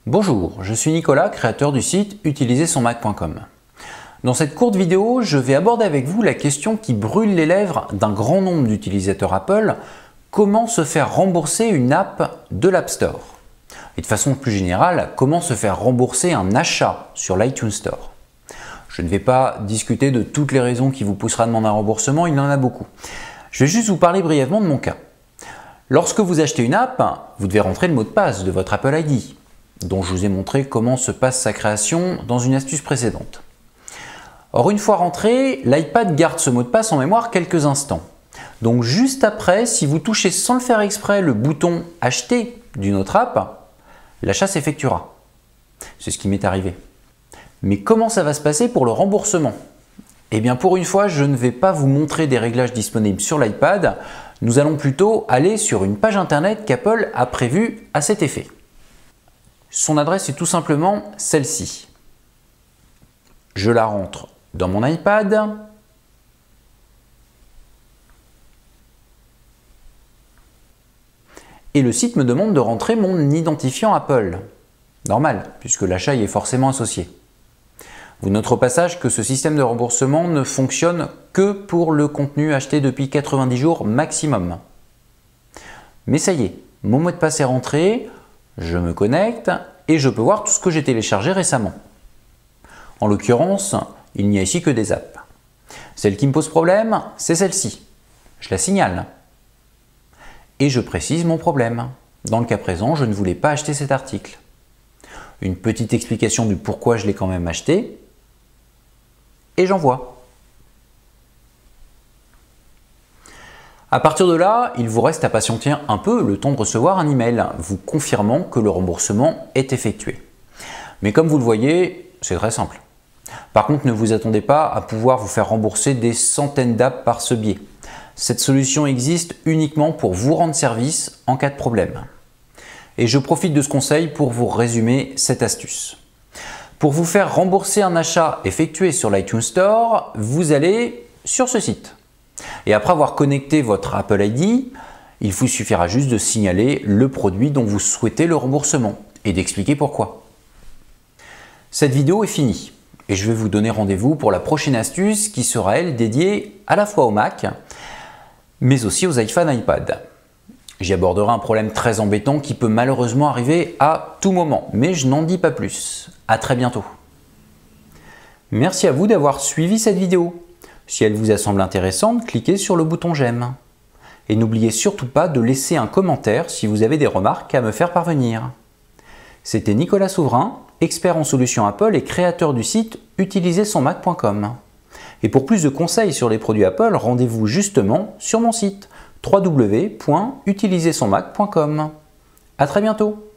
Bonjour, je suis Nicolas, créateur du site utilisersonmac.com. Dans cette courte vidéo, je vais aborder avec vous la question qui brûle les lèvres d'un grand nombre d'utilisateurs Apple: comment se faire rembourser une app de l'App Store? Et de façon plus générale, comment se faire rembourser un achat sur l'iTunes Store? Je ne vais pas discuter de toutes les raisons qui vous pousseraient à demander un remboursement, il y en a beaucoup. Je vais juste vous parler brièvement de mon cas. Lorsque vous achetez une app, vous devez rentrer le mot de passe de votre Apple ID, dont je vous ai montré comment se passe sa création dans une astuce précédente. Or, une fois rentré, l'iPad garde ce mot de passe en mémoire quelques instants. Donc juste après, si vous touchez sans le faire exprès le bouton « Acheter » d'une autre app, l'achat s'effectuera. C'est ce qui m'est arrivé. Mais comment ça va se passer pour le remboursement? Eh bien, pour une fois, je ne vais pas vous montrer des réglages disponibles sur l'iPad. Nous allons plutôt aller sur une page internet qu'Apple a prévue à cet effet. Son adresse est tout simplement celle-ci. Je la rentre dans mon iPad. Et le site me demande de rentrer mon identifiant Apple. Normal, puisque l'achat y est forcément associé. Vous noterez au passage que ce système de remboursement ne fonctionne que pour le contenu acheté depuis 90 jours maximum. Mais ça y est, mon mot de passe est rentré, je me connecte et je peux voir tout ce que j'ai téléchargé récemment. En l'occurrence, il n'y a ici que des apps. Celle qui me pose problème, c'est celle-ci. Je la signale. Et je précise mon problème. Dans le cas présent, je ne voulais pas acheter cet article. Une petite explication du pourquoi je l'ai quand même acheté. Et j'envoie. À partir de là, il vous reste à patienter un peu le temps de recevoir un email vous confirmant que le remboursement est effectué. Mais comme vous le voyez, c'est très simple. Par contre, ne vous attendez pas à pouvoir vous faire rembourser des centaines d'apps par ce biais. Cette solution existe uniquement pour vous rendre service en cas de problème. Et je profite de ce conseil pour vous résumer cette astuce. Pour vous faire rembourser un achat effectué sur l'iTunes Store, vous allez sur ce site. Et après avoir connecté votre Apple ID, il vous suffira juste de signaler le produit dont vous souhaitez le remboursement et d'expliquer pourquoi. Cette vidéo est finie et je vais vous donner rendez-vous pour la prochaine astuce qui sera elle dédiée à la fois au Mac mais aussi aux iPhone, iPad. J'y aborderai un problème très embêtant qui peut malheureusement arriver à tout moment, mais je n'en dis pas plus. À très bientôt. Merci à vous d'avoir suivi cette vidéo. Si elle vous a semblé intéressante, cliquez sur le bouton j'aime. Et n'oubliez surtout pas de laisser un commentaire si vous avez des remarques à me faire parvenir. C'était Nicolas Souverain, expert en solutions Apple et créateur du site utilisersonmac.com. Et pour plus de conseils sur les produits Apple, rendez-vous justement sur mon site www.utilisersonmac.com. À très bientôt.